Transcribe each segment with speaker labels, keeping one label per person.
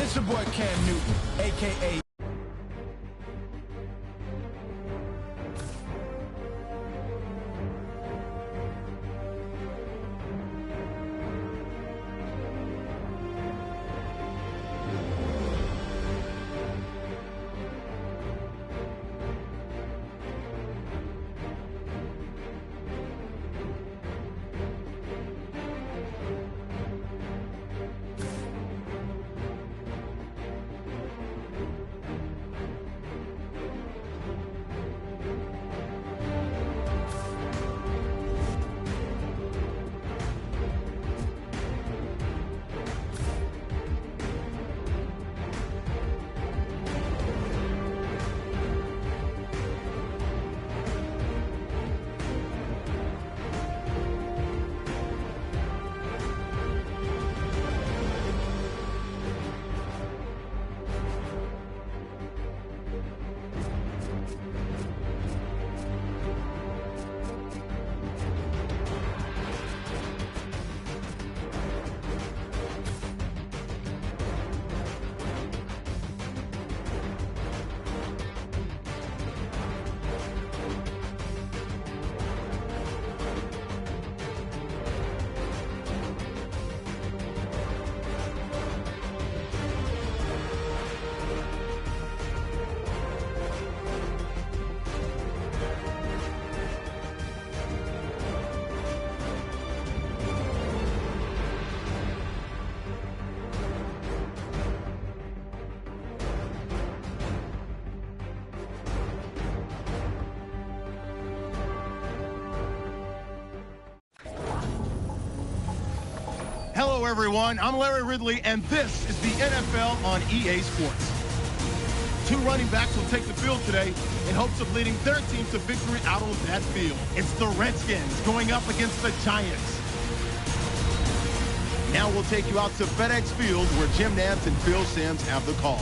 Speaker 1: It's your boy Cam Newton, a.k.a.
Speaker 2: Hello, everyone. I'm Larry Ridley, and this is the NFL on EA Sports. Two running backs will take the field today in hopes of leading their team to victory out on that field. It's the Redskins going up against the Giants. Now we'll take you out to FedEx Field, where Jim Nantz and Phil Simms have the call.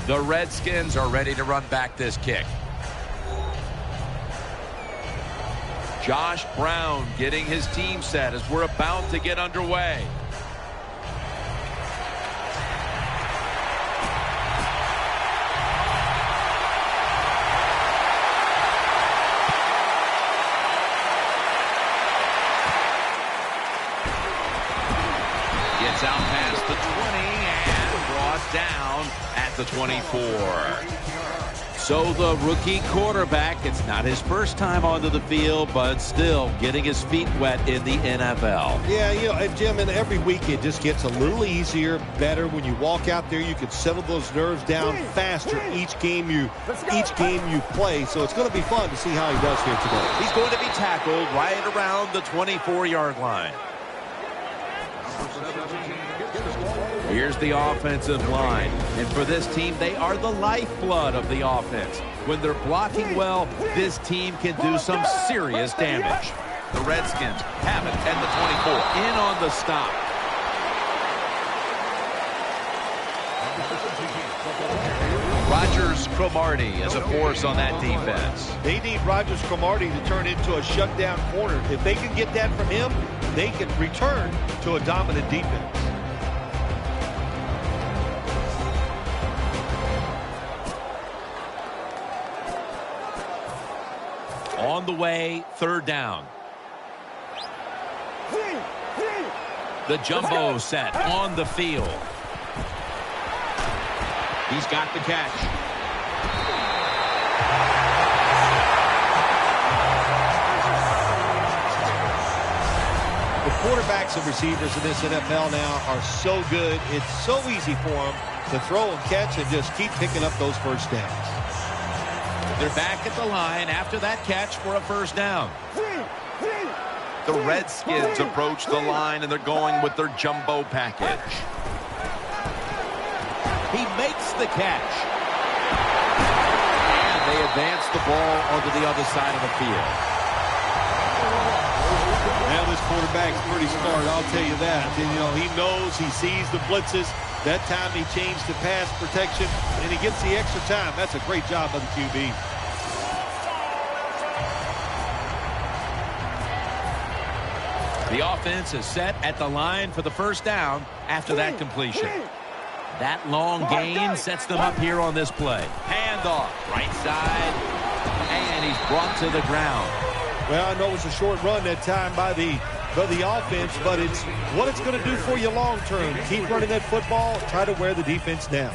Speaker 3: The Redskins are ready to run back this kick. Josh Brown getting his team set as we're about to get underway. Gets out past the 20 and brought down at the 24. So the rookie quarterback, it's not his first time onto the field, but still getting his feet wet in the NFL.
Speaker 4: Yeah, you know, Jim, and every week it just gets a little easier, better. When you walk out there, you can settle those nerves down faster each game you play. So it's going to be fun to see how he does here today.
Speaker 3: He's going to be tackled right around the 24-yard line. Here's the offensive line. And for this team, they are the lifeblood of the offense. When they're blocking well, this team can do some serious damage. The Redskins have it at the 24. In on the stop. Rodgers-Cromartie as a force on that defense.
Speaker 4: They need Rodgers-Cromartie to turn into a shutdown corner. If they can get that from him, they can return to a dominant defense.
Speaker 3: On the way, third down. The jumbo set on the field. He's got the catch.
Speaker 4: The quarterbacks and receivers in this NFL now are so good. It's so easy for them to throw and catch and just keep picking up those first downs.
Speaker 3: They're back at the line after that catch for a first down. The Redskins approach the line, and they're going with their jumbo package. He makes the catch. And they advance the ball onto the other side of the field.
Speaker 4: Now this quarterback's pretty smart, I'll tell you that. And, you know, he knows, he sees the blitzes. That time he changed to pass protection, and he gets the extra time. That's a great job by the QB. The
Speaker 3: offense is set at the line for the first down after that completion. That long gain sets them up here on this play. Handoff, right side, and he's brought to the ground.
Speaker 4: Well, I know it was a short run that time by the offense, but it's what it's going to do for you long term. Keep running that football, try to wear the defense down.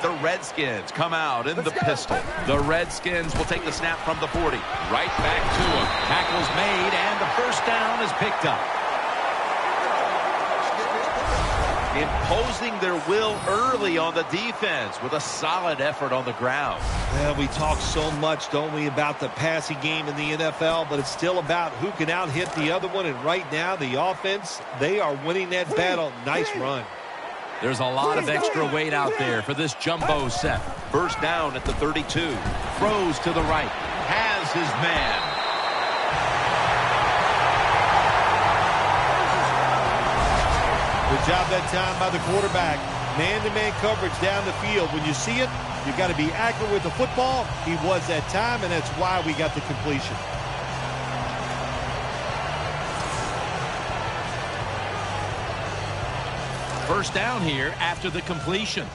Speaker 3: The Redskins come out in the pistol. The Redskins will take the snap from the 40. Right back to him. Tackle's made, and the first down is picked up. Imposing their will early on the defense with a solid effort on the ground.
Speaker 4: Well, we talk so much, don't we, about the passing game in the NFL, but it's still about who can out-hit the other one, and right now the offense, they are winning that battle. Nice run.
Speaker 3: There's a lot of extra weight out there for this jumbo set. First down at the 32. Throws to the right. Has his man.
Speaker 4: Good job that time by the quarterback. Man-to-man coverage down the field. When you see it, you've got to be accurate with the football. He was that time, and that's why we got the completion.
Speaker 3: First down here after the completion.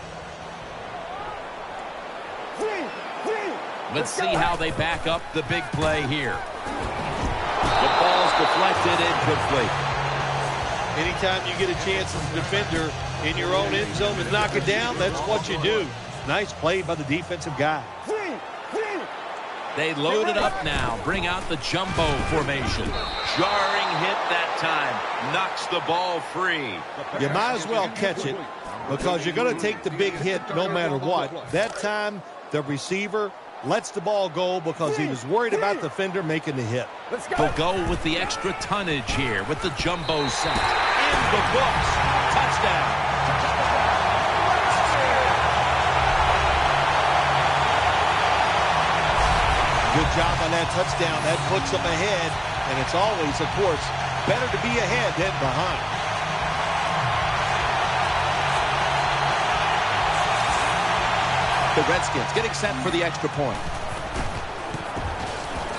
Speaker 3: Let's see how they back up the big play here. The ball's deflected, incomplete.
Speaker 4: Anytime you get a chance as a defender in your own end zone to knock it down, that's what you do. Nice play by the defensive guy.
Speaker 3: They load it up now. Bring out the jumbo formation. Jarring hit that time. Knocks the ball free.
Speaker 4: You might as well catch it because you're going to take the big hit no matter what. That time, the receiver lets the ball go because he was worried about the defender making the hit.
Speaker 3: They'll go with the extra tonnage here with the jumbo set. In the books. Touchdown.
Speaker 4: Good job on that touchdown. That puts them ahead, and it's always, of course, better to be ahead than behind.
Speaker 3: The Redskins getting set for the extra point.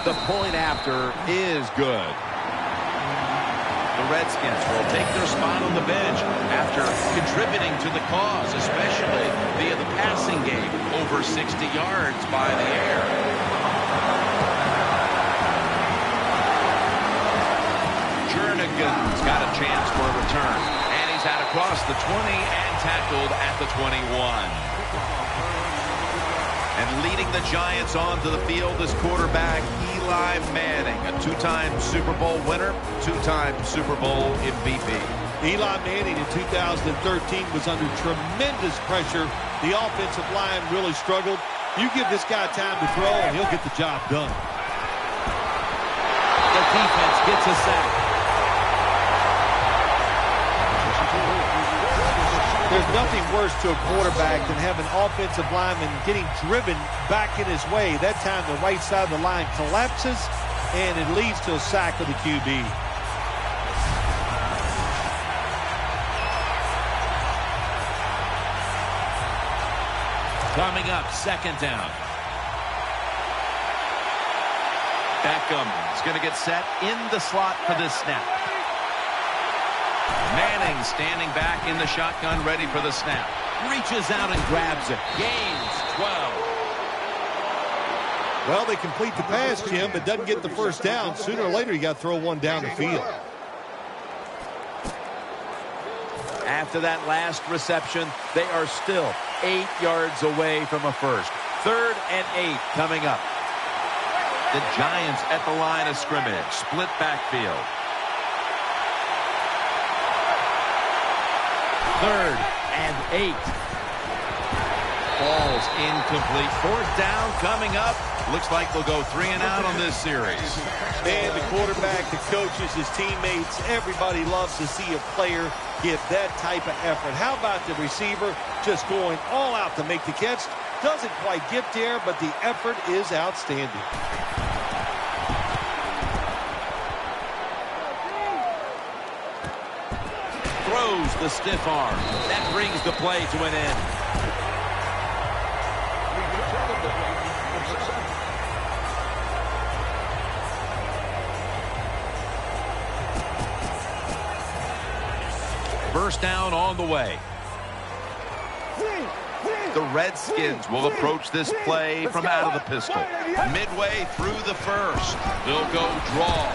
Speaker 3: The point after is good. The Redskins will take their spot on the bench after contributing to the cause, especially via the passing game, over 60 yards by the air. Jernigan's got a chance for a return, and he's out across the 20 and tackled at the 21. And leading the Giants onto the field is quarterback Eli Manning, a two-time Super Bowl winner, two-time Super Bowl MVP.
Speaker 4: Eli Manning in 2013 was under tremendous pressure. The offensive line really struggled. You give this guy time to throw, and he'll get the job done.
Speaker 3: The defense gets a sack.
Speaker 4: There's nothing worse to a quarterback than having an offensive lineman getting driven back in his way. That time the right side of the line collapses, and it leads to a sack of the QB.
Speaker 3: Coming up, second down. Beckham is going to get set in the slot for this snap. Manning standing back in the shotgun, ready for the snap. Reaches out and grabs it. Gains 12.
Speaker 4: Well, they complete the pass, Jim, but doesn't get the first down. Sooner or later, you got to throw one down the field.
Speaker 3: After that last reception, they are still 8 yards away from a first. 3rd and 8 coming up. The Giants at the line of scrimmage. Split backfield. 3rd and 8. Ball's incomplete. 4th down coming up. Looks like they'll go 3 and out on this series.
Speaker 4: And the quarterback, the coaches, his teammates, everybody loves to see a player give that type of effort. How about the receiver just going all out to make the catch? Doesn't quite get there, but the effort is outstanding.
Speaker 3: Throws the stiff arm. That brings the play to an end. First down on the way. The Redskins will approach this play from out of the pistol. Midway through the first, they'll go draw.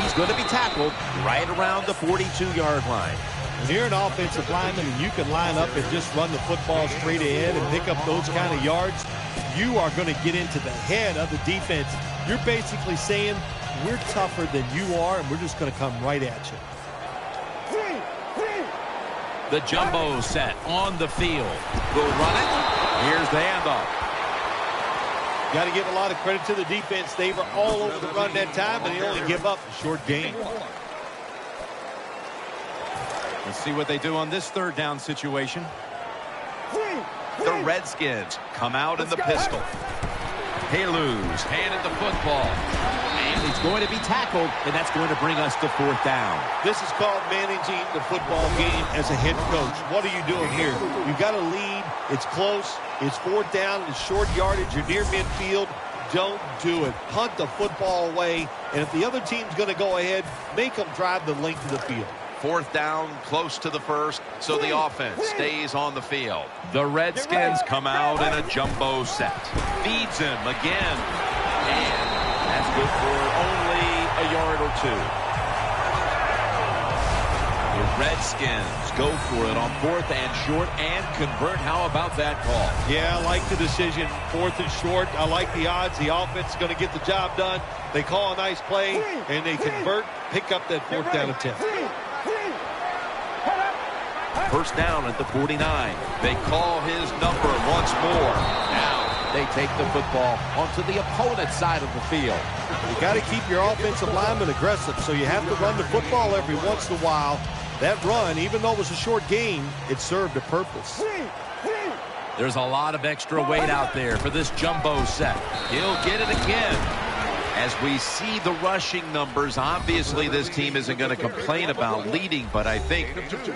Speaker 3: He's going to be tackled right around the 42-yard line.
Speaker 4: When you're an offensive lineman and you can line up and just run the football straight ahead and pick up those kind of yards, you are going to get into the head of the defense. You're basically saying, we're tougher than you are, and we're just going to come right at you.
Speaker 3: The jumbo set on the field. We'll run it. Here's the handoff.
Speaker 4: Got to give a lot of credit to the defense. They were all over the run that time, and they only give up a short gain.
Speaker 1: Let's see what they do on this third down situation.
Speaker 3: The Redskins come out in the pistol. Haluz handed the football. And he's going to be tackled, and that's going to bring us to fourth down.
Speaker 4: This is called managing the football game as a head coach. What are you doing here? You've got a lead. It's close. It's fourth down. It's short yardage. You're near midfield. Don't do it. Punt the football away. And if the other team's going to go ahead, make them drive the length of the field.
Speaker 3: Fourth down, close to the first, so the offense stays on the field. The Redskins come out in a jumbo set. Feeds him again. And that's good for only a yard or two. The Redskins go for it on fourth and short and convert. How about that call?
Speaker 4: Yeah, I like the decision. Fourth and short. I like the odds. The offense is going to get the job done. They call a nice play, and they convert, pick up that fourth down attempt.
Speaker 3: First down at the 49. They call his number once more. Now they take the football onto the opponent's side of the field.
Speaker 4: You got to keep your offensive lineman aggressive, so you have to run the football every once in a while. That run, even though it was a short game, it served a purpose.
Speaker 3: There's a lot of extra weight out there for this jumbo set. He'll get it again. As we see the rushing numbers, obviously this team isn't going to complain about leading, but I think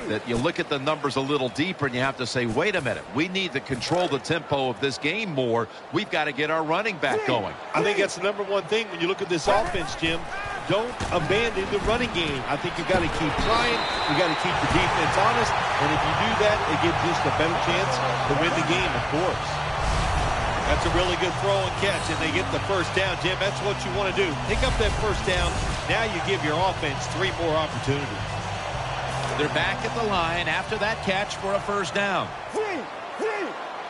Speaker 3: that you look at the numbers a little deeper and you have to say, wait a minute, we need to control the tempo of this game more. We've got to get our running back going.
Speaker 4: I think that's the number one thing when you look at this offense, Jim. Don't abandon the running game. I think you've got to keep trying. You've got to keep the defense honest, and if you do that, it gives you just a better chance to win the game, of course. That's a really good throw and catch, and they get the first down, Jim. That's what you want to do. Pick up that first down. Now you give your offense 3 more opportunities.
Speaker 3: They're back at the line after that catch for a first down.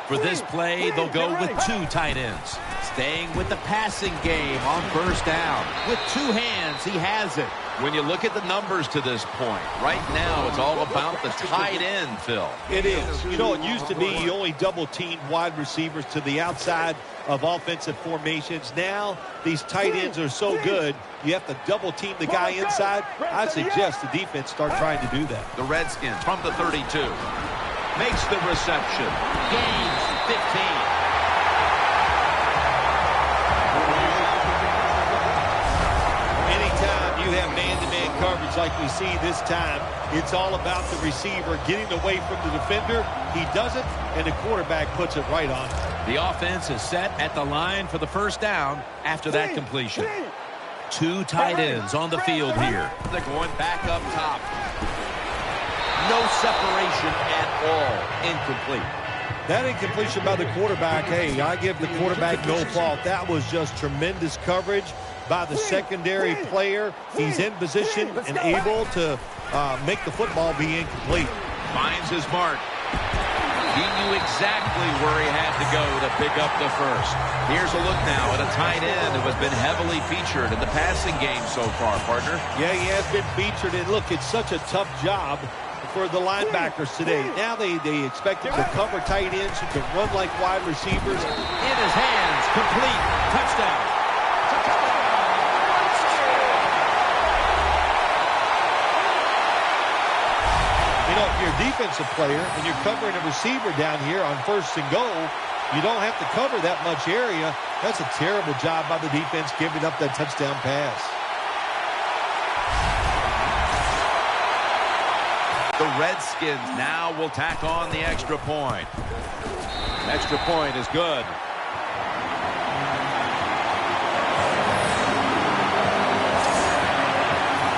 Speaker 3: For this play, they'll go with 2 tight ends. Staying with the passing game on first down. With 2 hands, he has it. When you look at the numbers to this point, right now it's all about the tight end, Phil.
Speaker 4: It is. You know, it used to be you only double-teamed wide receivers to the outside of offensive formations. Now these tight ends are so good, you have to double-team the guy inside. I suggest the defense start trying to do that.
Speaker 3: The Redskins from the 32. Makes the reception. Gains 15.
Speaker 4: You have man-to-man coverage like we see this time. It's all about the receiver getting away from the defender. He does it, and the quarterback puts it right on.
Speaker 3: The offense is set at the line for the first down after that completion. 2 tight ends on the field here. They're going back up top. No separation at all. Incomplete.
Speaker 4: That incompletion by the quarterback, hey, I give the quarterback no fault. That was just tremendous coverage by the secondary player. He's in position and able to make the football be incomplete.
Speaker 3: Finds his mark. He knew exactly where he had to go to pick up the first. Here's a look now at a tight end who has been heavily featured in the passing game so far, partner.
Speaker 4: Yeah, he has been featured, and look, it's such a tough job for the linebackers today. Now they expect him to cover tight ends who can run like wide receivers.
Speaker 3: In his hands, complete, touchdown.
Speaker 4: You know, if you're a defensive player and you're covering a receiver down here on first and goal, you don't have to cover that much area. That's a terrible job by the defense giving up that touchdown pass.
Speaker 3: The Redskins now will tack on the extra point. Extra point is good.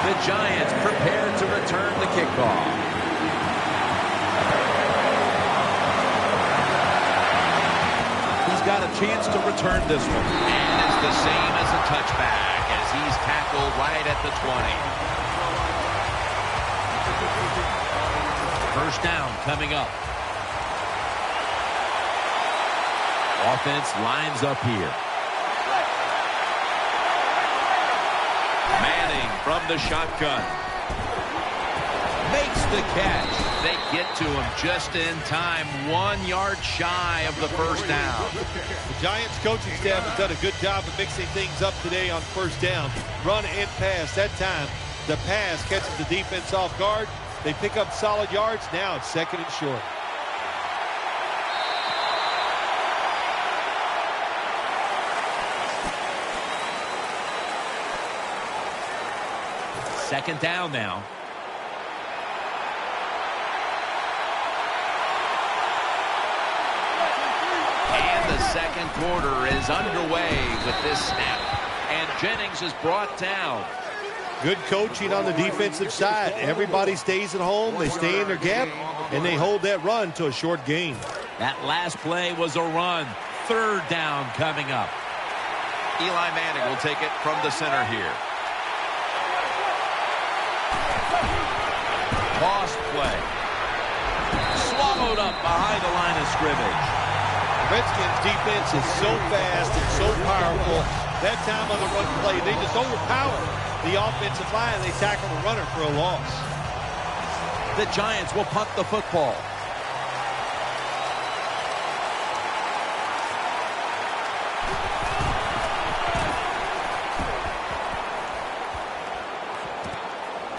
Speaker 3: The Giants prepared to return the kickoff. chance to return this one. And it's the same as a touchback as he's tackled right at the 20. First down coming up. Offense lines up here. Manning from the shotgun. Makes the catch. They get to him just in time. 1 yard shy of the first down.
Speaker 4: The Giants coaching staff has done a good job of mixing things up today on first down. Run and pass. That time, the pass catches the defense off guard. They pick up solid yards. Now it's second and short.
Speaker 3: Second down now. And the second quarter is underway with this snap. And Jennings is brought down.
Speaker 4: Good coaching on the defensive side. Everybody stays at home. They stay in their gap, and they hold that run to a short gain.
Speaker 3: That last play was a run. Third down coming up. Eli Manning will take it from the center here. Toss play. Swallowed up behind the line of scrimmage.
Speaker 4: Redskins defense is so fast and so powerful. That time on the run play, they just overpower the offensive line. They tackle the runner for a loss.
Speaker 3: The Giants will punt the football.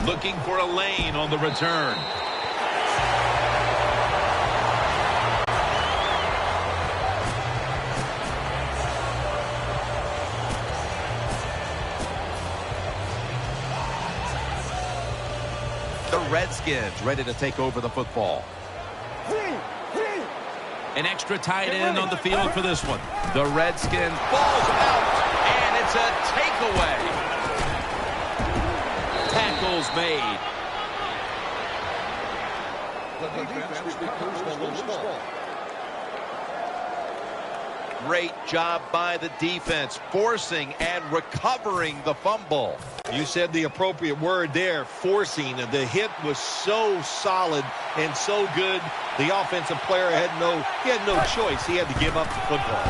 Speaker 3: Looking for a lane on the return. The Redskins ready to take over the football. An extra tight end on the field for this one. The Redskins balls out, and it's a takeaway. Tackles made. Great job by the defense, forcing and recovering the fumble.
Speaker 4: You said the appropriate word there, forcing. The hit was so solid and so good. The offensive player had no choice. He had to give up the football.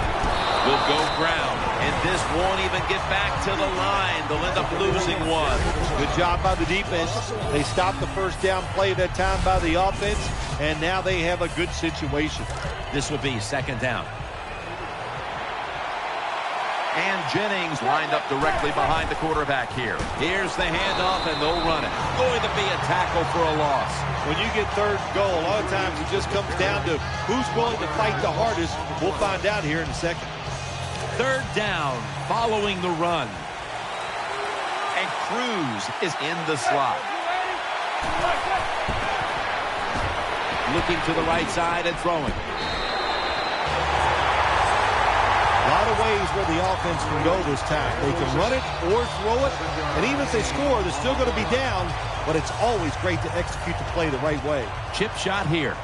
Speaker 3: Will go ground, and this won't even get back to the line. They'll end up losing one.
Speaker 4: Good job by the defense. They stopped the first down play that time by the offense, and now they have a good situation.
Speaker 3: This will be second down. And Jennings lined up directly behind the quarterback here. Here's the handoff, and they'll run it. Going to be a tackle for a loss.
Speaker 4: When you get third and goal, a lot of times it just comes down to who's willing to fight the hardest. We'll find out here in a second.
Speaker 3: Third down following the run. And Cruz is in the slot. Looking to the right side and throwing.
Speaker 4: A lot of ways where the offense can go this time. They can run it or throw it, and even if they score, they're still going to be down, but it's always great to execute the play the right way.
Speaker 3: Chip shot here.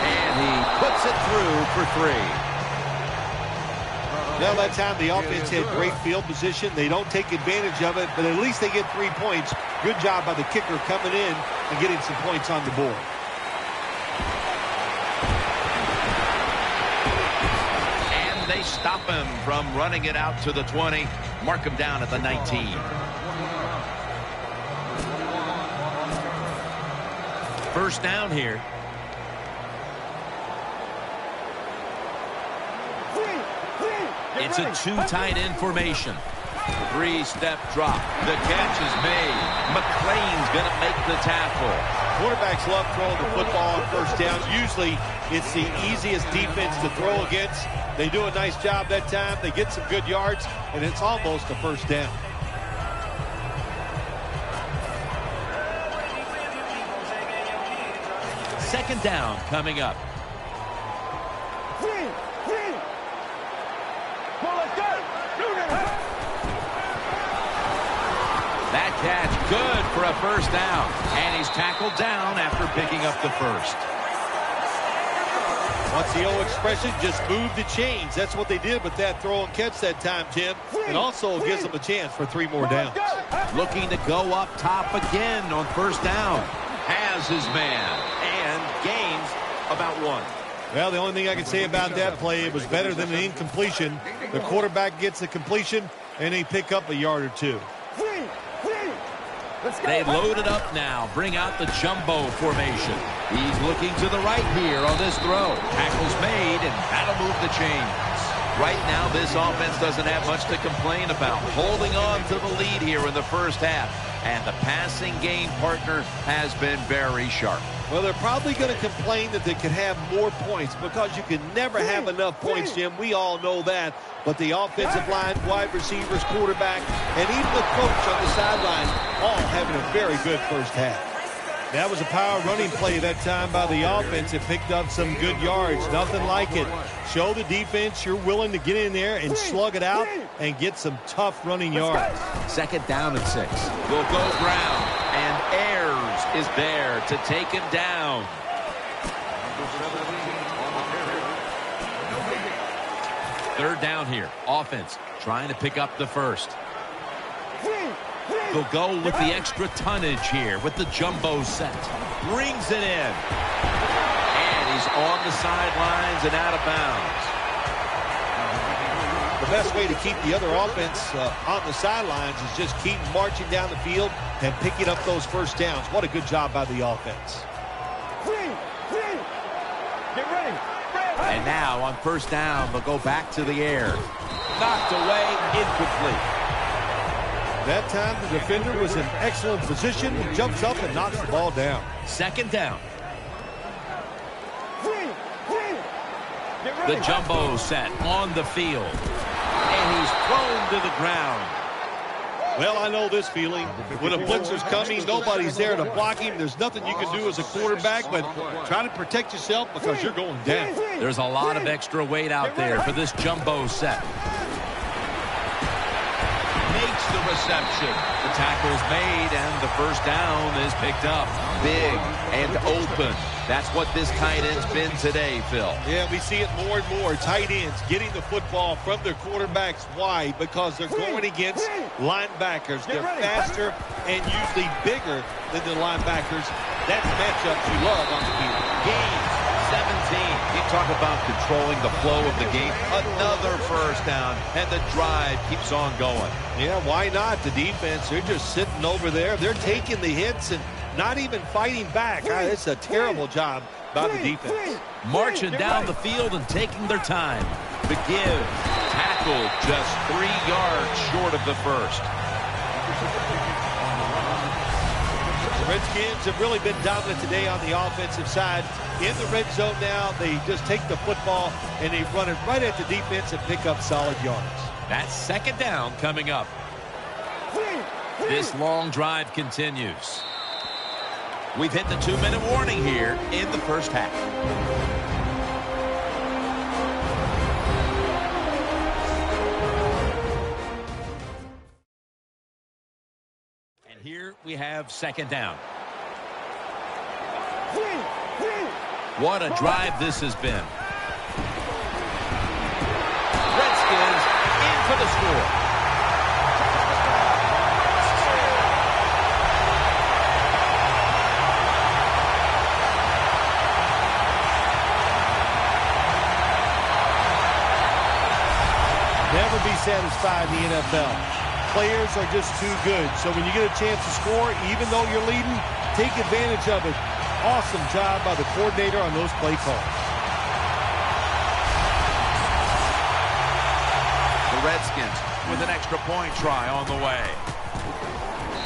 Speaker 3: And he puts it through for 3.
Speaker 4: Now that time the offense had great field position. They don't take advantage of it, but at least they get 3 points. Good job by the kicker coming in and getting some points on the board.
Speaker 3: And they stop him from running it out to the 20. Mark him down at the 19. First down here. It's a 2 tight end formation. 3-step drop. The catch is made. McClain's going to make the tackle.
Speaker 4: Quarterbacks love throwing the football on first down. Usually it's the easiest defense to throw against. They do a nice job that time. They get some good yards, and it's almost a first down.
Speaker 3: Second down coming up. That catch. Good for a first down. And he's tackled down after picking up the first.
Speaker 4: What's the old expression? Just move the chains. That's what they did with that throw and catch that time, Jim. It also gives them a chance for 3 more downs.
Speaker 3: Looking to go up top again on first down. Has his man and gains about 1.
Speaker 4: Well, the only thing I can say about that play, it was better than an incompletion. The quarterback gets the completion, and they pick up a yard or 2.
Speaker 3: They load it up now. Bring out the jumbo formation. He's looking to the right here on this throw. Tackle's made, and that'll move the chains. Right now, this offense doesn't have much to complain about. Holding on to the lead here in the first half. And the passing game partner has been very sharp.
Speaker 4: Well, they're probably going to complain that they could have more points because you can never have enough points, Jim. We all know that. But the offensive line, wide receivers, quarterback, and even the coach on the sideline all having a very good first half. That was a power running play that time by the offense. It picked up some good yards. Nothing like it. Show the defense you're willing to get in there and slug it out and get some tough running yards.
Speaker 3: Second down and 6. Will go Brown, and Ayers is there to take him down. Third down here. Offense trying to pick up the first. They'll go with the extra tonnage here with the jumbo set. Brings it in. And he's on the sidelines and out of bounds.
Speaker 4: The best way to keep the other offense on the sidelines is just keep marching down the field and picking up those first downs. What a good job by the offense.
Speaker 2: Get ready.
Speaker 3: And now on first down, they'll go back to the air. Knocked away, incomplete.
Speaker 4: That time the defender was in excellent position. He jumps up and knocks the ball down.
Speaker 3: Second down. The jumbo set on the field. And he's thrown to the ground.
Speaker 4: Well, I know this feeling. When a blitzer's coming, nobody's there to block him. There's nothing you can do as a quarterback but try to protect yourself because you're going down.
Speaker 3: There's a lot of extra weight out there for this jumbo set. Makes the reception. The tackle's made, and the first down is picked up. Big and open. That's what this tight end's been today, Phil.
Speaker 4: Yeah, we see it more and more. Tight ends getting the football from their quarterbacks. Why? Because they're going against linebackers. They're faster and usually bigger than the linebackers. That's matchups you love on the field.
Speaker 3: Gains 17. You talk about controlling the flow of the game. Another first down, and the drive keeps on going.
Speaker 4: Yeah, why not? The defense, they're just sitting over there. They're taking the hits and not even fighting back. It's a terrible job by the defense.
Speaker 3: Marching down the field and taking their time. The give. Tackle just 3 yards short of the first.
Speaker 4: The Redskins have really been dominant today on the offensive side. In the red zone now, they just take the football and they run it right at the defense and pick up solid yards.
Speaker 3: That's second down coming up. This long drive continues. We've hit the 2-minute warning here in the first half. And here we have second down. What a drive this has been. Redskins in for the score.
Speaker 4: Never be satisfied in the NFL. Players are just too good. So when you get a chance to score, even though you're leading, take advantage of it. Awesome job by the coordinator on those play calls.
Speaker 3: The Redskins with an extra point try on the way.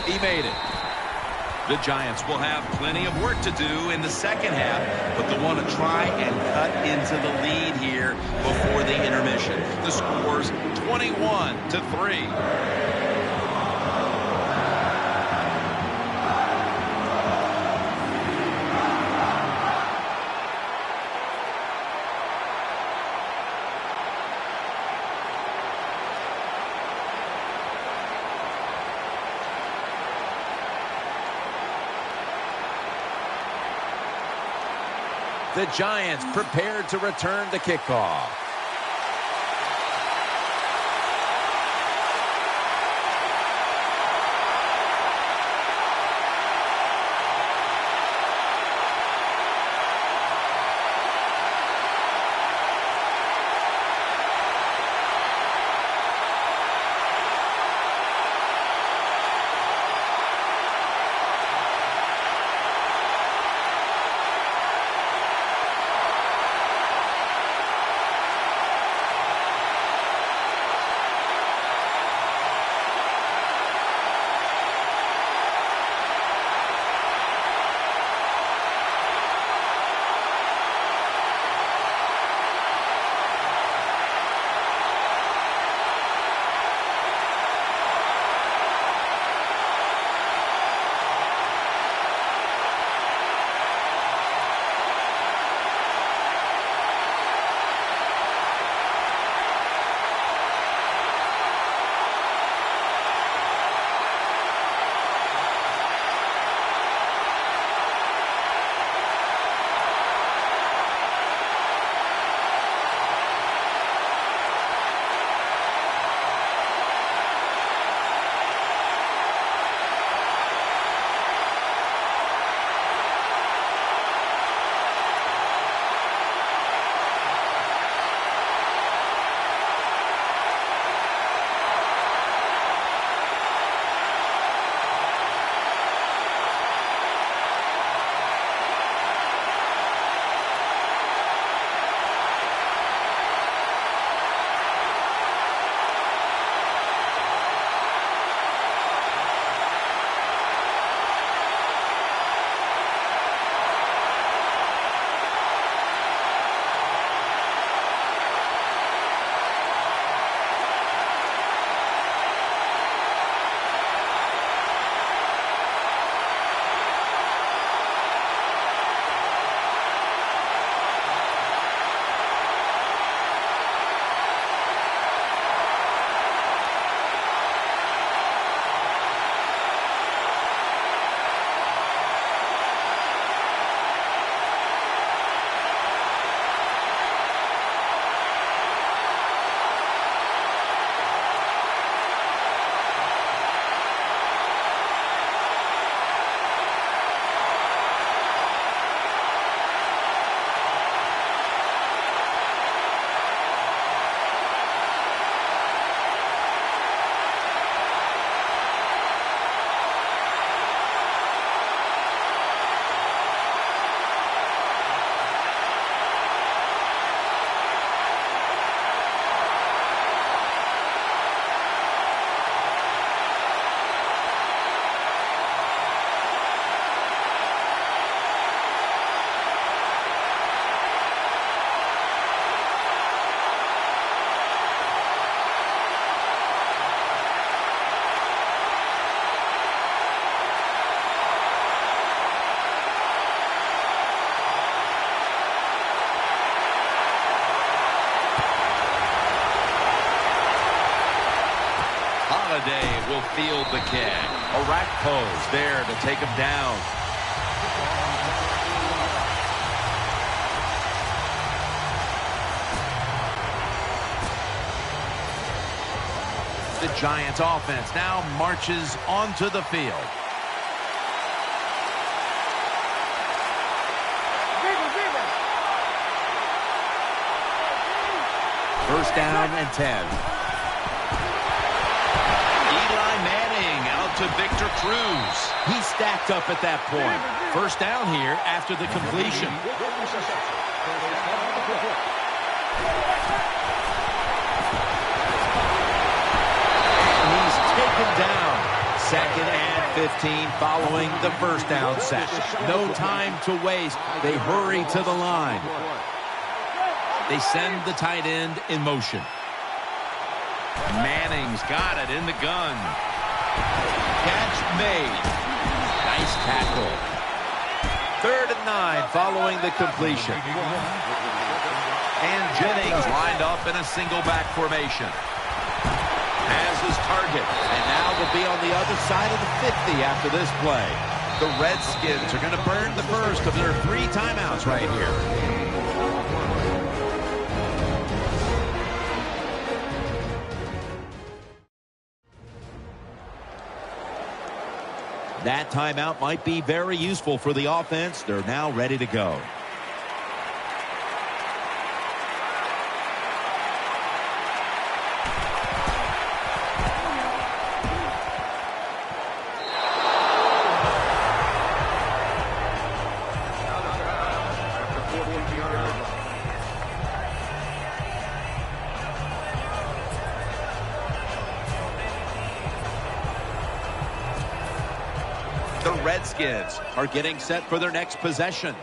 Speaker 3: He made it. The Giants will have plenty of work to do in the second half, but they want to try and cut into the lead here before the intermission. The score's 21-3. The Giants prepared to return the kickoff. Will field the kick. A rack pose there to take him down. The Giants offense now marches onto the field. First down and 10. To Victor Cruz. He stacked up at that point. First down here after the completion. And he's taken down. Second and 15 following the first down sack. No time to waste. They hurry to the line. They send the tight end in motion. Manning's got it in the gun. Catch made. Nice tackle. 3rd and 9 following the completion. And Jennings lined up in a single back formation. Has his target. And now will be on the other side of the 50 after this play. The Redskins are going to burn the first of their 3 timeouts right here. That timeout might be very useful for the offense. They're now ready to go. The Redskins are getting set for their next possession.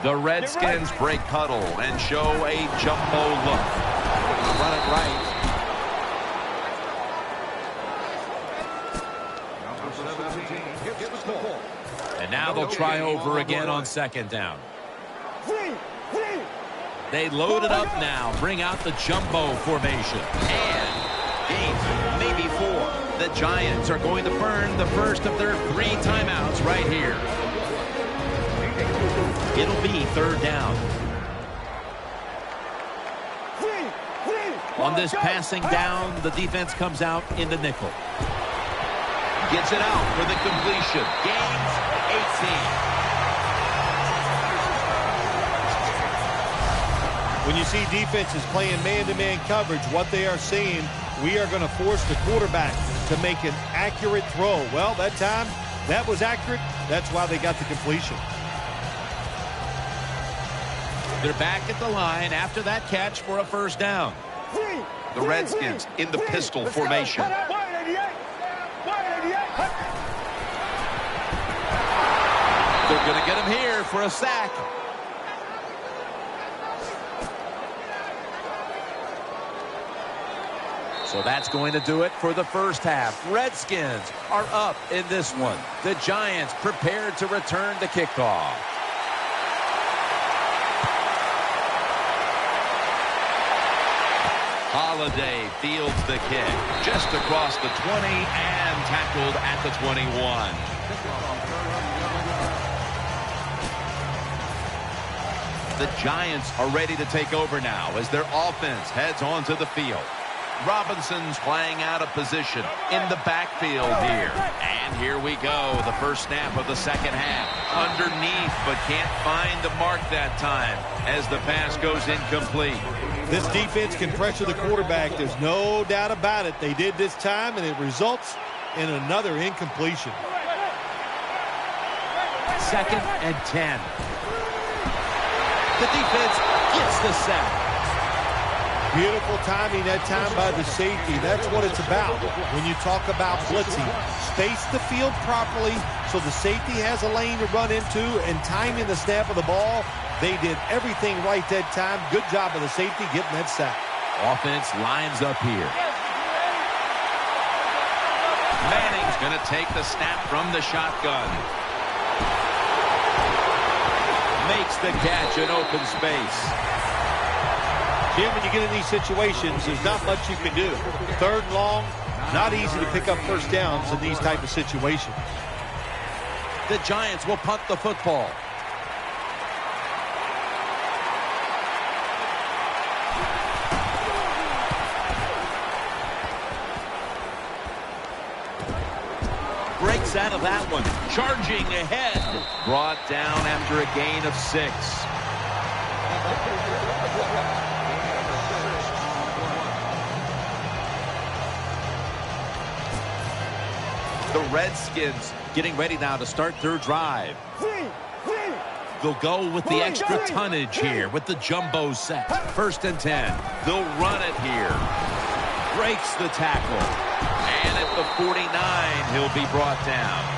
Speaker 3: The Redskins break huddle and show a jumbo look. Run it right. And now they'll try over again on second down. They load it up now. Bring out the jumbo formation. And game, maybe 4. The Giants are going to burn the first of their 3 timeouts right here. It'll be third down. On this passing down, the defense comes out in the nickel. Gets it out for the completion. Gains 18.
Speaker 4: When you see defenses playing man-to-man coverage, what they are saying, we are going to force the quarterback to make an accurate throw. Well, that time, that was accurate. That's why they got the completion.
Speaker 3: They're back at the line after that catch for a first down. The Redskins in the pistol formation. They're going to get him here for a sack. So that's going to do it for the first half. Redskins are up in this one. The Giants prepared to return the kickoff. Holiday fields the kick just across the 20 and tackled at the 21. The Giants are ready to take over now as their offense heads onto the field. Robinson's playing out of position in the backfield here. And here we go, the first snap of the second half. Underneath, but can't find the mark that time as the pass goes incomplete.
Speaker 4: This defense can pressure the quarterback. There's no doubt about it. They did this time, and it results in another incompletion.
Speaker 3: Second and 10. The defense gets the sack.
Speaker 4: Beautiful timing that time by the safety. That's what it's about when you talk about blitzing. Space the field properly so the safety has a lane to run into, and timing the snap of the ball. They did everything right that time. Good job of the safety getting that sack.
Speaker 3: Offense lines up here. Manning's going to take the snap from the shotgun. Makes the catch in open space.
Speaker 4: Jim, when you get in these situations, there's not much you can do. Third and long, not easy to pick up first downs in these type of situations.
Speaker 3: The Giants will punt the football. Breaks out of that one. Charging ahead. Brought down after a gain of 6. The Redskins getting ready now to start their drive. They'll go with the extra tonnage here with the jumbo set. First and 10. They'll run it here. Breaks the tackle. And at the 49, he'll be brought down.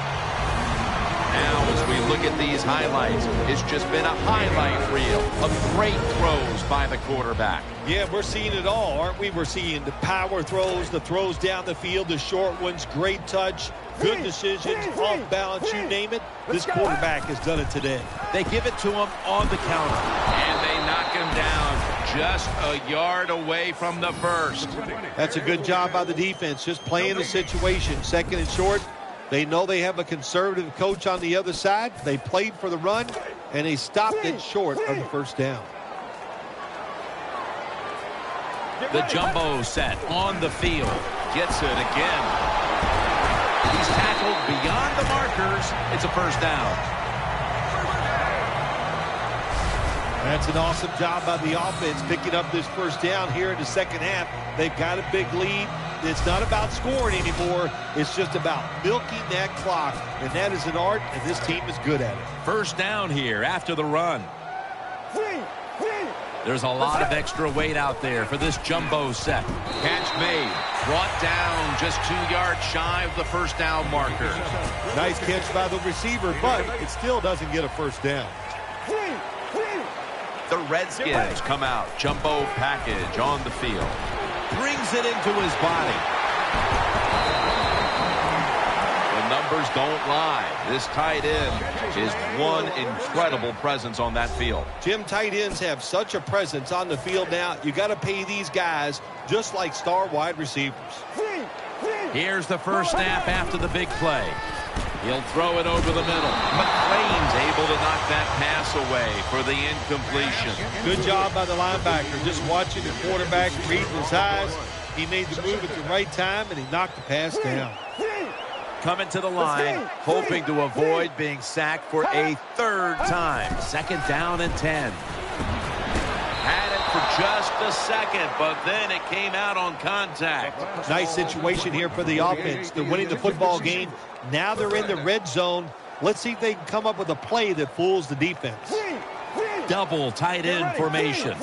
Speaker 3: Now, as we look at these highlights, it's just been a highlight reel of great throws by the quarterback.
Speaker 4: Yeah, we're seeing it all, aren't we? We're seeing the power throws, the throws down the field, the short ones, great touch, good decisions, off balance, you name it. This quarterback has done it today.
Speaker 3: They give it to him on the counter. And they knock him down just a yard away from the first.
Speaker 4: That's a good job by the defense, just playing the situation. Second and short, They know they have a conservative coach on the other side. They played for the run, and they stopped it short of the first down.
Speaker 3: The jumbo set on the field. Gets it again. He's tackled beyond the markers. It's a first down.
Speaker 4: That's an awesome job by the offense picking up this first down here in the second half. They've got a big lead. It's not about scoring anymore. It's just about milking that clock, and that is an art, and this team is good at it.
Speaker 3: First down here after the run. There's a lot of extra weight out there for this jumbo set. Catch made. Brought down just 2 yards shy of the first down marker.
Speaker 4: Nice catch by the receiver, but it still doesn't get a first down.
Speaker 3: The Redskins come out. Jumbo package on the field. Brings it into his body. The numbers don't lie. This tight end is one incredible presence on that field.
Speaker 4: Jim, tight ends have such a presence on the field now. You got to pay these guys just like star wide receivers.
Speaker 3: Here's the first snap after the big play. He'll throw it over the middle. McClain's able to knock that pass away for the incompletion.
Speaker 4: Good job by the linebacker. Just watching the quarterback, reading his eyes. He made the move at the right time, and he knocked the pass down.
Speaker 3: Coming to the line, hoping to avoid being sacked for a third time. Second down and 10. Had it for just a second, but then it came out on contact.
Speaker 4: Nice situation here for the offense. They're winning the football game. Now they're in the red zone. Let's see if they can come up with a play that fools the defense.
Speaker 3: Double tight end formation.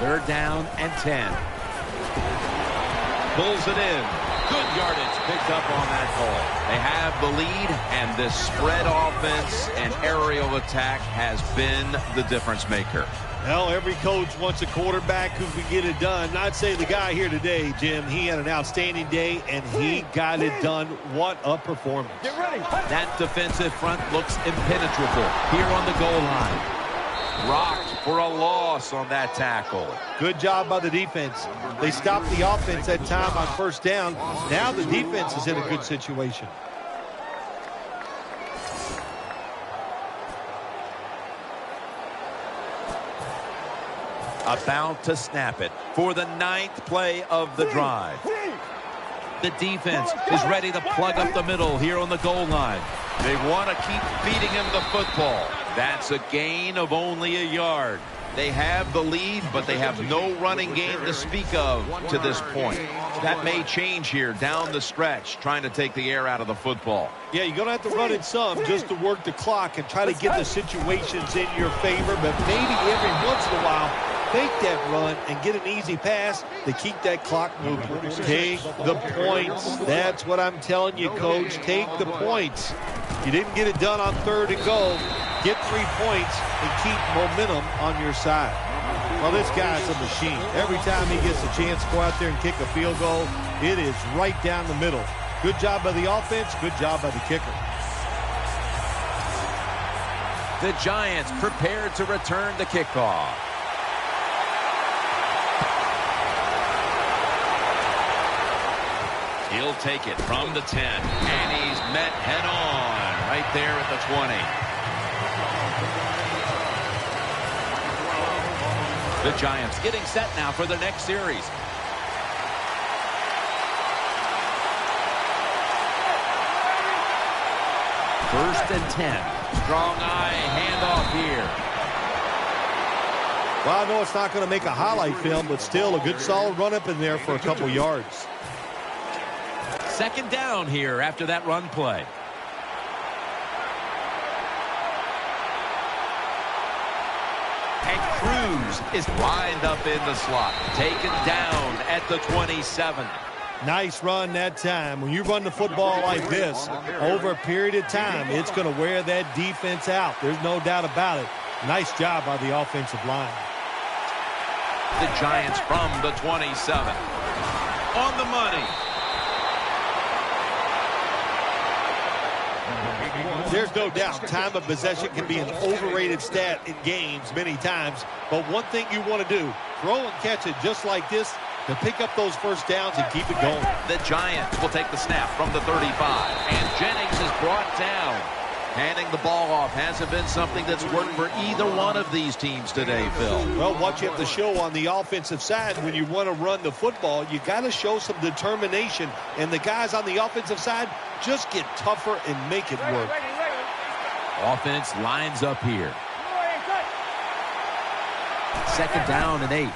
Speaker 3: Third down and 10. Pulls it in. Good yardage picked up on that call. They have the lead, and this spread offense and aerial attack has been the difference maker.
Speaker 4: Well, every coach wants a quarterback who can get it done. I'd say the guy here today, Jim, he had an outstanding day, and he got it done. What a performance.
Speaker 2: Get ready.
Speaker 3: That defensive front looks impenetrable here on the goal line. Rocked for a loss on that tackle.
Speaker 4: Good job by the defense. They stopped the offense that time on first down. Now the defense is in a good situation.
Speaker 3: About to snap it for the 9th play of the drive. The defense is ready to plug up the middle here on the goal line. They want to keep feeding him the football. That's a gain of only a yard. They have the lead, but they have no running game to speak of to this point. That may change here down the stretch, trying to take the air out of the football.
Speaker 4: Yeah, you're going to have to run it some just to work the clock and try to get the situations in your favor, but maybe every once in a while, fake that run and get an easy pass to keep that clock moving. Take the points. That's what I'm telling you, Coach. Take the points. You didn't get it done on third and goal. Get 3 points and keep momentum on your side. Well, this guy's a machine. Every time he gets a chance to go out there and kick a field goal, it is right down the middle. Good job by the offense. Good job by the kicker.
Speaker 3: The Giants prepared to return the kickoff. He'll take it from the 10, and he's met head-on right there at the 20. The Giants getting set now for the next series. First and 10. Strong eye handoff here.
Speaker 4: Well, I know it's not going to make a highlight film, but still a good solid run up in there for a couple yards.
Speaker 3: Second down here after that run play. And Cruz is lined up in the slot. Taken down at the 27.
Speaker 4: Nice run that time. When you run the football like this, over a period of time, it's going to wear that defense out. There's no doubt about it. Nice job by the offensive line.
Speaker 3: The Giants from the 27. On the money.
Speaker 4: There's no doubt time of possession can be an overrated stat in games many times. But one thing you want to do, throw and catch it just like this, to pick up those first downs and keep it going.
Speaker 3: The Giants will take the snap from the 35. And Jennings is brought down. Handing the ball off hasn't been something that's worked for either one of these teams today, Phil.
Speaker 4: Well, what you have to show on the offensive side when you want to run the football, you got to show some determination. And the guys on the offensive side just get tougher and make it work.
Speaker 3: Offense lines up here. Second down and 8.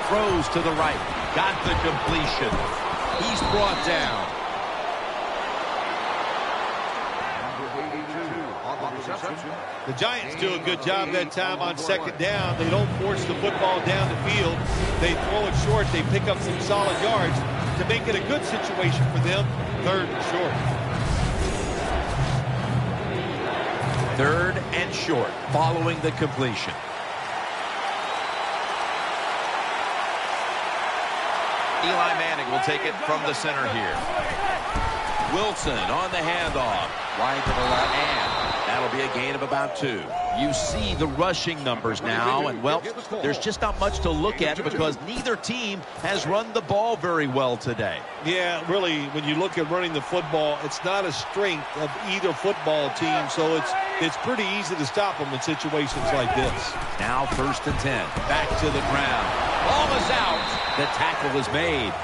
Speaker 3: Throws to the right. Got the completion. He's brought down.
Speaker 4: The Giants do a good job that time on second down. They don't force the football down the field. They throw it short. They pick up some solid yards to make it a good situation for them. Third and short.
Speaker 3: Third and short following the completion. Eli Manning will take it from the center here. Wilson on the handoff. Wide to the left, and that'll be a gain of about 2. You see the rushing numbers now, and, well, there's just not much to look at because neither team has run the ball very well today.
Speaker 4: Yeah, really, when you look at running the football, it's not a strength of either football team, so it's pretty easy to stop them in situations like this.
Speaker 3: Now first and 10. Back to the ground. Ball is out. The tackle is made.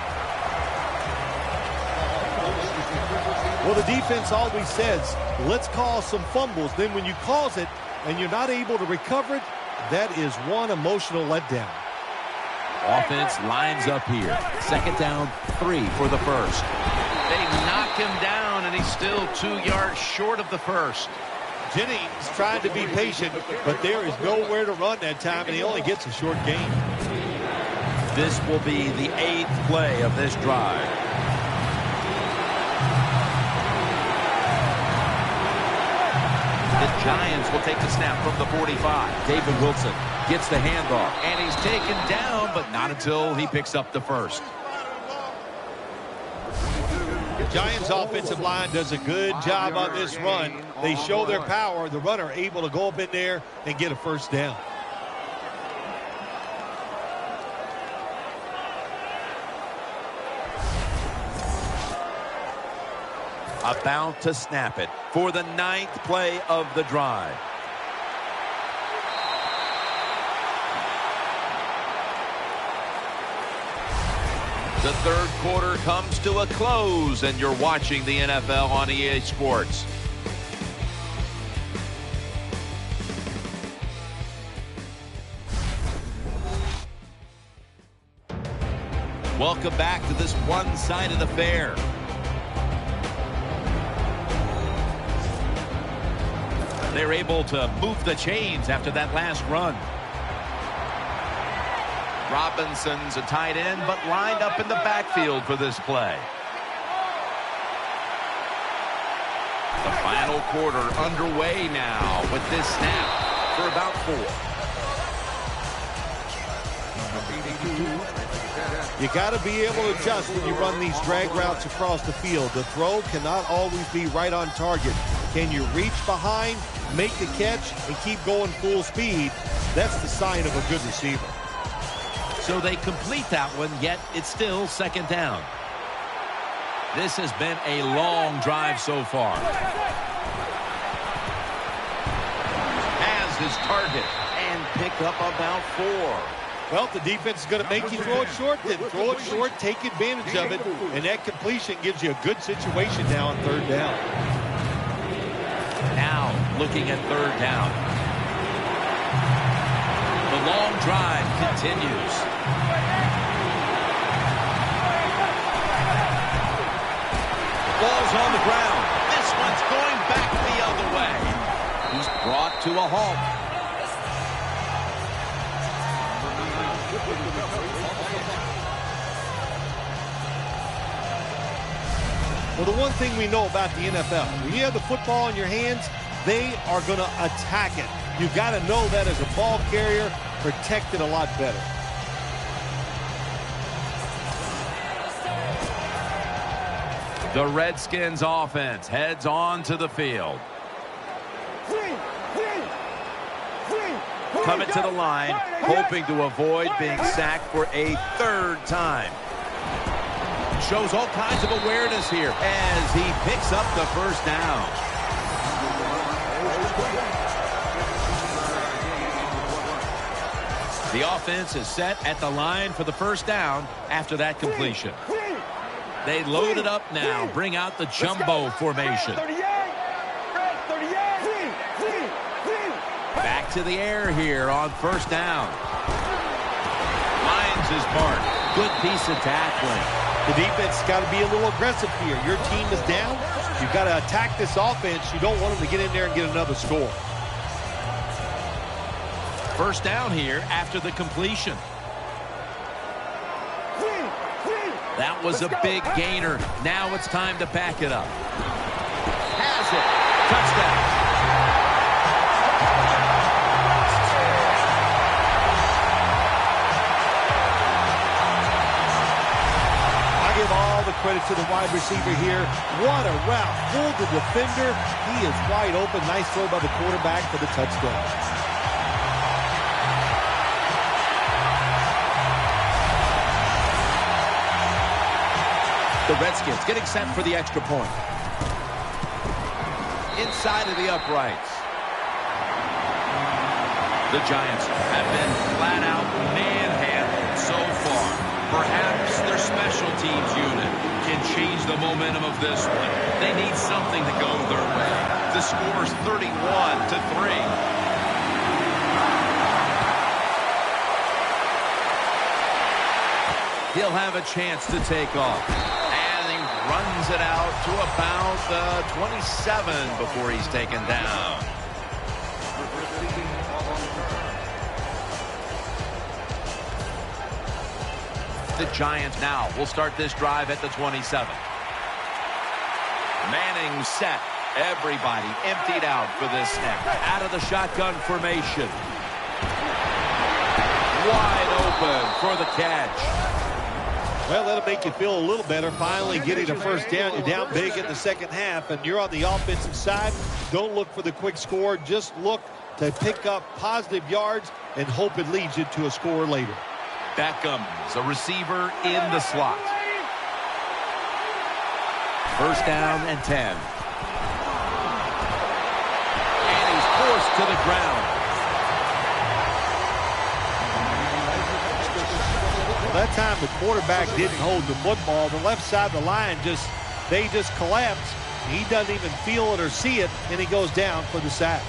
Speaker 4: Well, the defense always says, let's cause some fumbles. Then when you cause it and you're not able to recover it, that is one emotional letdown.
Speaker 3: Offense lines up here. Second down, 3 for the first. They knock him down, and he's still 2 yards short of the first.
Speaker 4: Jennings trying to be patient, but there is nowhere to run that time, and he only gets a short gain.
Speaker 3: This will be the 8th play of this drive. The Giants will take the snap from the 45. David Wilson gets the handoff, and he's taken down, but not until he picks up the first.
Speaker 4: The Giants' offensive line does a good job on this run. They show their power. The runner able to go up in there and get a first down.
Speaker 3: About to snap it for the 9th play of the drive. The third quarter comes to a close, and you're watching the NFL on EA Sports. Welcome back to this one-sided affair. They're able to move the chains after that last run. Robinson's a tight end, but lined up in the backfield for this play. The final quarter underway now with this snap for about 4.
Speaker 4: You got to be able to adjust when you run these drag routes across the field. The throw cannot always be right on target. Can you reach behind, make the catch, and keep going full speed? That's the sign of a good receiver.
Speaker 3: So they complete that one, yet it's still second down. This has been a long drive so far. Has his target and pick up about 4.
Speaker 4: Well, the defense is going to make you throw it short, then throw it short, take advantage of it, and that completion gives you a good situation now on third down.
Speaker 3: Now looking at third down. The long drive continues. Ball's on the ground. This one's going back the other way. He's brought to a halt.
Speaker 4: Well, the one thing we know about the NFL, when you have the football in your hands, they are going to attack it. You got to know that as a ball carrier, protect it a lot better.
Speaker 3: The Redskins offense heads on to the field. coming to the line, hoping to avoid being sacked for a third time. Shows all kinds of awareness here as he picks up the first down. The offense is set at the line for the first down after that completion. They load it up now, bring out the jumbo formation. Back to the air here on first down. Finds his mark. Good piece of tackling.
Speaker 4: The defense has got to be a little aggressive here. Your team is down. You've got to attack this offense. You don't want them to get in there and get another score.
Speaker 3: First down here after the completion. That was a big gainer. Now it's time to back it up. Has it. Touchdown.
Speaker 4: Give all the credit to the wide receiver here. What a route. Fooled the defender. He is wide open. Nice throw by the quarterback for the touchdown.
Speaker 3: The Redskins getting set for the extra point. Inside of the uprights. The Giants have been flat out manhandled so far. Perhaps their special teams unit can change the momentum of this one. They need something to go their way. The score's 31-3. He'll have a chance to take off. And he runs it out to about the 27 before he's taken down. The Giants now will start this drive at the 27. Manning set. Everybody emptied out for this snap. Out of the shotgun formation. Wide open for the catch.
Speaker 4: Well, that'll make you feel a little better. Finally getting a first down. You're down big in the second half, and you're on the offensive side. Don't look for the quick score. Just look to pick up positive yards and hope it leads you to a score later.
Speaker 3: Beckham's a receiver in the slot. First down and 10. And he's forced to the ground.
Speaker 4: That time the quarterback didn't hold the football. The left side of the line they just collapsed. He doesn't even feel it or see it, and he goes down for the sack.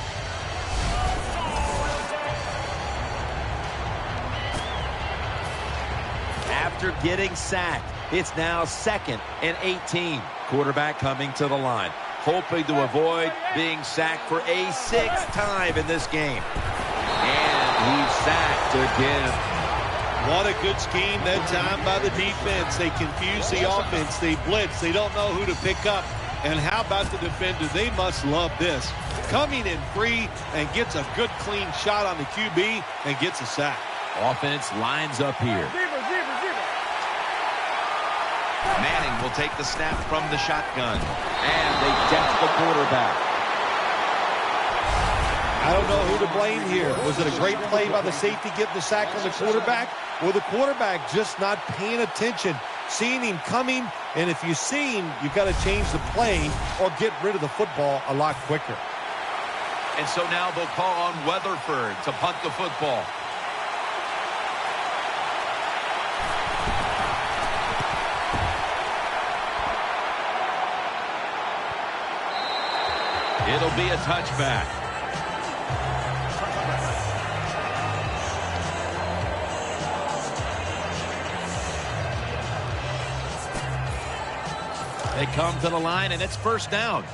Speaker 3: After getting sacked, it's now 2nd and 18. Quarterback coming to the line, hoping to avoid being sacked for a 6th time in this game. And he's sacked again.
Speaker 4: What a good scheme that time by the defense. They confuse the offense. They blitz. They don't know who to pick up. And how about the defender? They must love this. Coming in free and gets a good clean shot on the QB and gets a sack.
Speaker 3: Offense lines up here. Manning will take the snap from the shotgun. And they deck the quarterback.
Speaker 4: I don't know who to blame here. Was it a great play by the safety getting the sack on the quarterback? Or the quarterback just not paying attention, seeing him coming? And if you see him, you've got to change the play or get rid of the football a lot quicker.
Speaker 3: And so now they'll call on Weatherford to punt the football. It'll be a touchback. They come to the line, and it's first down.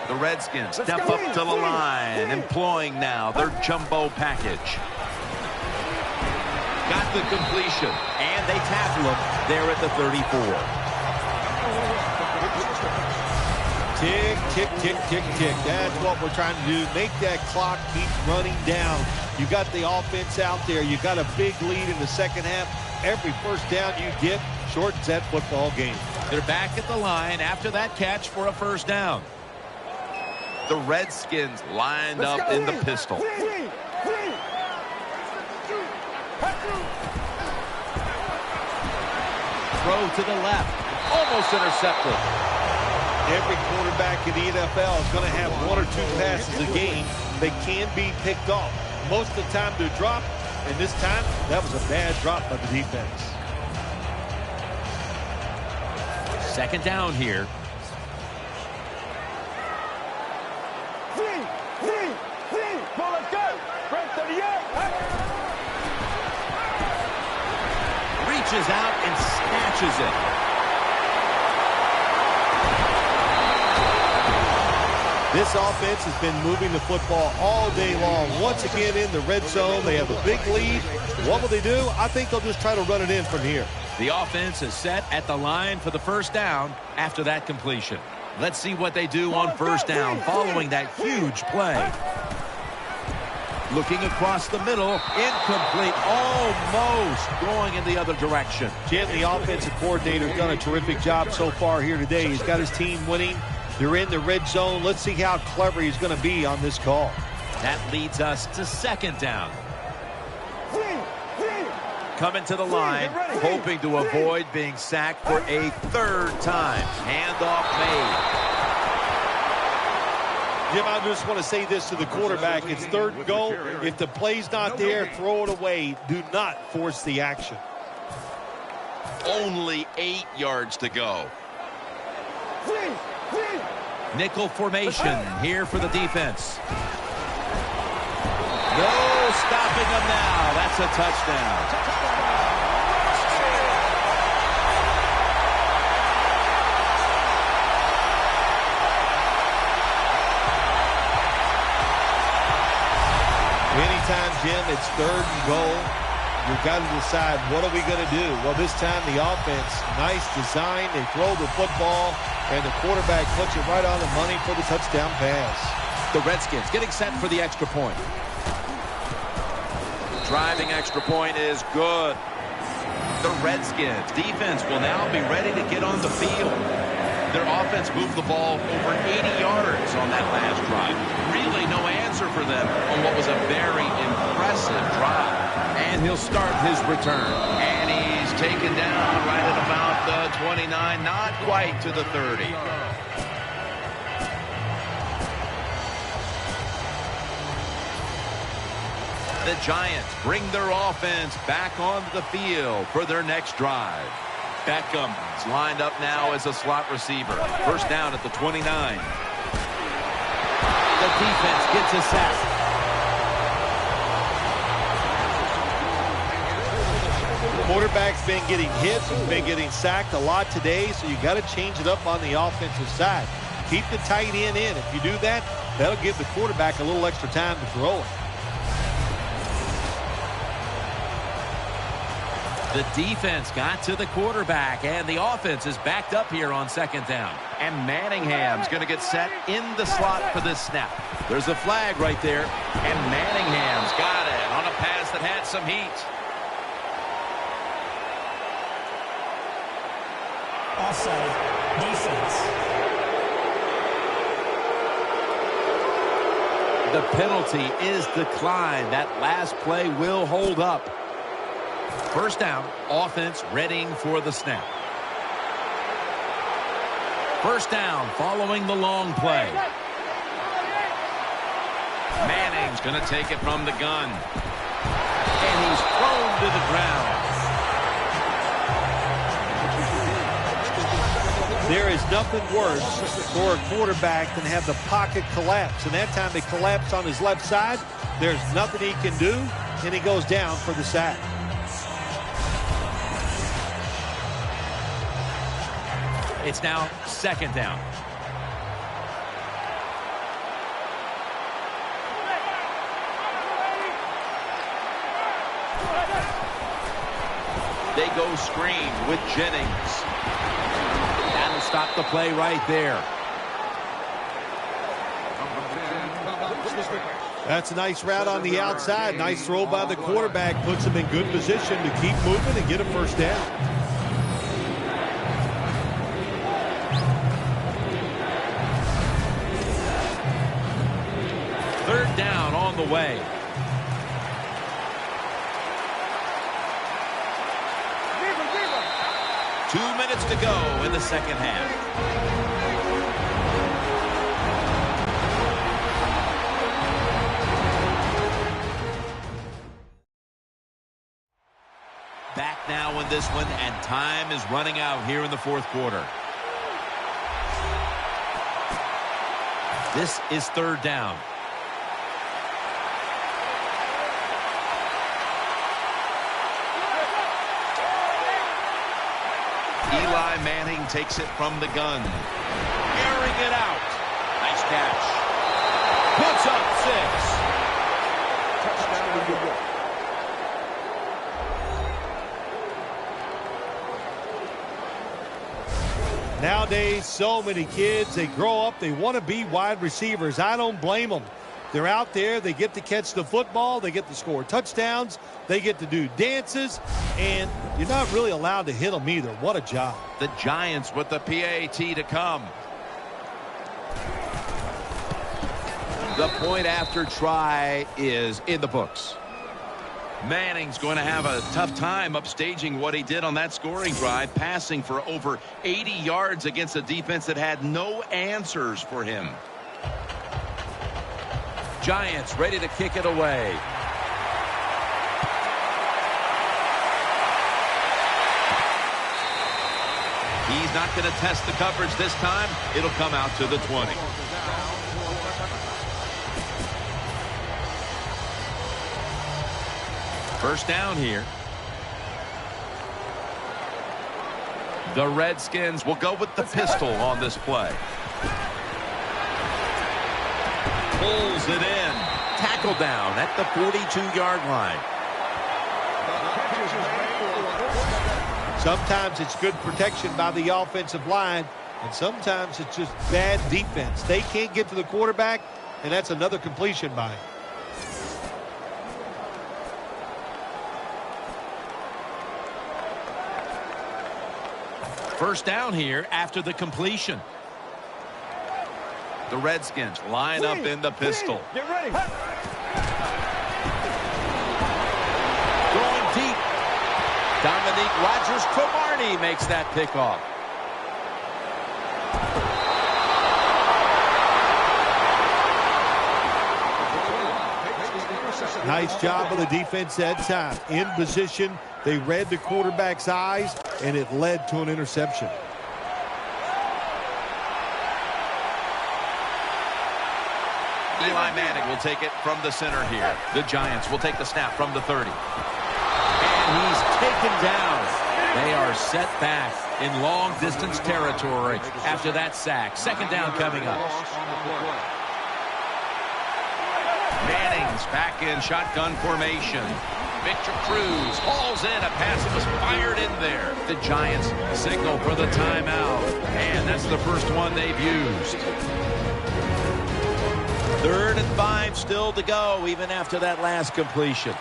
Speaker 3: The Redskins step up to the line, employing now their jumbo package. Got the completion, and they tackle him there at the 34.
Speaker 4: Tick, tick, tick, tick, tick. That's what we're trying to do. Make that clock keep running down. You got the offense out there. You got a big lead in the second half. Every first down you get shortens that football game.
Speaker 3: They're back at the line after that catch for a first down. The Redskins lined up in the pistol. Throw to the left. Almost intercepted.
Speaker 4: Every quarterback in the NFL is going to have one or two passes a game that can be picked off. Most of the time they're dropped, and this time that was a bad drop by the defense.
Speaker 3: Second down here. Reaches out and snatches it.
Speaker 4: This offense has been moving the football all day long. Once again in the red zone, they have a big lead. What will they do? I think they'll just try to run it in from here.
Speaker 3: The offense is set at the line for the first down after that completion. Let's see what they do on first down following that huge play. Looking across the middle, incomplete, almost going in the other direction.
Speaker 4: Jim, the offensive coordinator, has done a terrific job so far here today. He's got his team winning. They're in the red zone. Let's see how clever he's going to be on this call.
Speaker 3: That leads us to second down. Coming to the line, hoping to avoid being sacked for a third time. Handoff made.
Speaker 4: Jim, I just want to say this to the quarterback. It's third and goal. If the play's not there, throw it away. Do not force the action.
Speaker 3: Only 8 yards to go. Nickel formation here for the defense. No stopping them now. That's a touchdown.
Speaker 4: Anytime, Jim, it's third and goal, you've got to decide, what are we going to do? Well, this time the offense, nice design. They throw the football, and the quarterback puts it right on the money for the touchdown pass.
Speaker 3: The Redskins getting set for the extra point. Driving extra point is good. The Redskins defense will now be ready to get on the field. Their offense moved the ball over 80 yards on that last drive. Really no answer for them on what was a very impressive drive. And he'll start his return. And he's taken down right at about the 29, not quite to the 30. The Giants bring their offense back onto the field for their next drive. Beckham is lined up now as a slot receiver. First down at the 29. The defense gets a sack.
Speaker 4: The quarterback's been getting hit. He's been getting sacked a lot today, so you got to change it up on the offensive side. Keep the tight end in. If you do that, that'll give the quarterback a little extra time to throw it.
Speaker 3: The defense got to the quarterback, and the offense is backed up here on second down. And Manningham's going to get set in the slot for this snap. There's a flag right there, and Manningham's got it on a pass that had some heat.
Speaker 5: Offside, defense.
Speaker 3: The penalty is declined. That last play will hold up. First down, offense readying for the snap. First down following the long play. Manning's going to take it from the gun. And he's thrown to the ground.
Speaker 4: There is nothing worse for a quarterback than have the pocket collapse. And that time it collapsed on his left side. There's nothing he can do, and he goes down for the sack.
Speaker 3: It's now second down. They go screen with Jennings. That'll stop the play right there.
Speaker 4: That's a nice route on the outside. Nice throw by the quarterback. Puts him in good position to keep moving and get a first down.
Speaker 3: on the way. Two minutes to go in the second half. Back now in this one, and time is running out here in the fourth quarter. This is third down. Eli Manning takes it from the gun. Airing it out. Nice catch. Puts up 6. Touchdown, New York.
Speaker 4: Nowadays, so many kids, they grow up, they want to be wide receivers. I don't blame them. They're out there, they get to catch the football, they get to score touchdowns, they get to do dances, and you're not really allowed to hit them either. What a job.
Speaker 3: The Giants with the PAT to come. The point after try is in the books. Manning's going to have a tough time upstaging what he did on that scoring drive, passing for over 80 yards against a defense that had no answers for him. Giants ready to kick it away. He's not going to test the coverage this time. It'll come out to the 20. First down here. The Redskins will go with the pistol on this play. Pulls it in. Tackle down at the 42-yard line.
Speaker 4: Sometimes it's good protection by the offensive line, and sometimes it's just bad defense. They can't get to the quarterback, and that's another completion by him.
Speaker 3: First down here after the completion. The Redskins line up in the pistol.
Speaker 5: Get ready.
Speaker 3: Going deep. Dominique Rodgers-Cromartie makes that pickoff.
Speaker 4: Nice job of the defense that time. In position, they read the quarterback's eyes, and it led to an interception.
Speaker 3: Eli Manning will take it from the center here. The Giants will take the snap from the 30. And he's taken down. They are set back in long-distance territory after that sack. Second down coming up. Manning's back in shotgun formation. Victor Cruz hauls in. A pass that was fired in there. The Giants signal for the timeout. And that's the first one they've used. 3rd and 5 still to go, even after that last completion.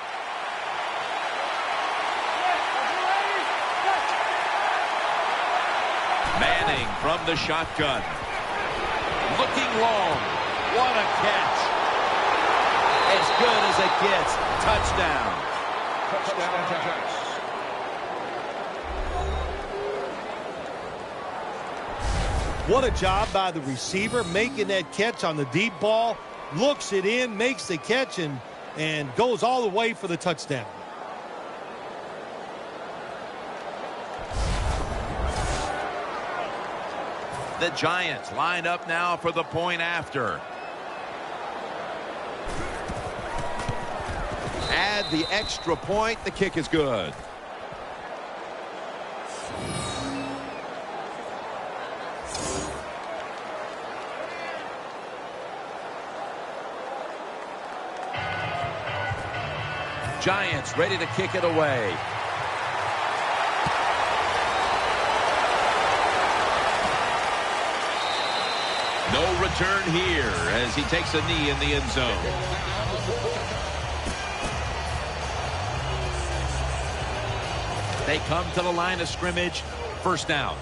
Speaker 3: Manning from the shotgun. Looking long. What a catch. As good as it gets. Touchdown.
Speaker 4: What a job by the receiver making that catch on the deep ball. Looks it in, makes the catch, and goes all the way for the touchdown.
Speaker 3: The Giants line up now for the point after. Add the extra point. The kick is good. Giants ready to kick it away. No return here as he takes a knee in the end zone. They come to the line of scrimmage. First down.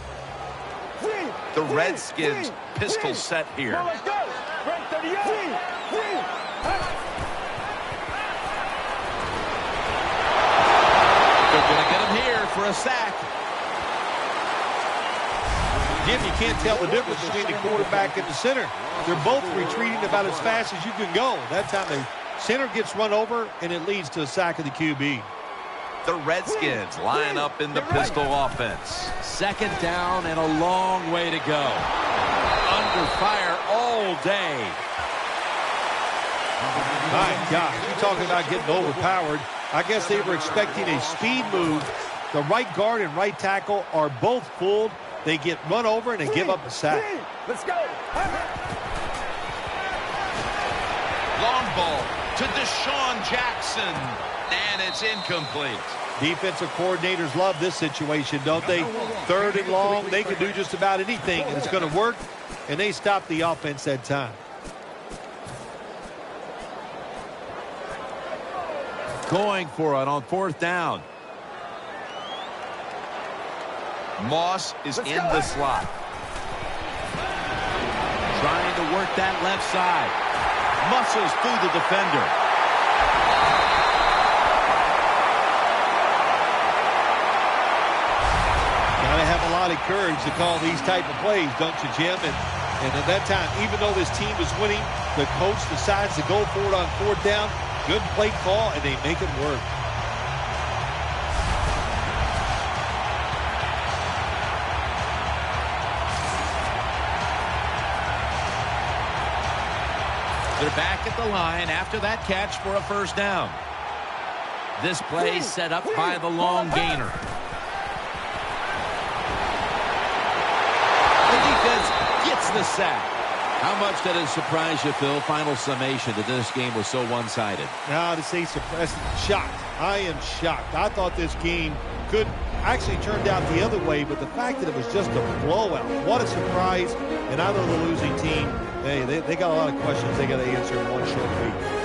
Speaker 3: The Redskins pistol set here. for a sack.
Speaker 4: Jim, you can't tell the difference between the quarterback and the center. They're both retreating about as fast as you can go. That time the center gets run over, and it leads to a sack of the QB.
Speaker 3: The Redskins line up in the pistol offense. Second down and a long way to go. Under fire all day.
Speaker 4: My God, you're talking about getting overpowered. I guess they were expecting a speed move. The right guard and right tackle are both pulled. They get run over and they give up a sack.
Speaker 6: Let's go.
Speaker 3: Long ball to Deshaun Jackson, and it's incomplete.
Speaker 4: Defensive coordinators love this situation, don't they? Third and long, they can do just about anything, and it's going to work, and they stop the offense that time.
Speaker 3: Going for it on fourth down. Moss is in the slot. Trying to work that left side. Muscles through the defender.
Speaker 4: Gotta have a lot of courage to call these type of plays, don't you, Jim? And at that time, even though this team is winning, the coach decides to go for it on fourth down. Good play call, and they make it work.
Speaker 3: They're back at the line after that catch for a first down. This play set up by the long gainer. The defense gets the sack. How much did it surprise you, Phil? Final summation that this game was so one-sided.
Speaker 4: Now, to say surprised, shocked. I am shocked. I thought this game could actually turned out the other way, but the fact that it was just a blowout, what a surprise. And I know the losing team, hey, they got a lot of questions they got to answer in one short week.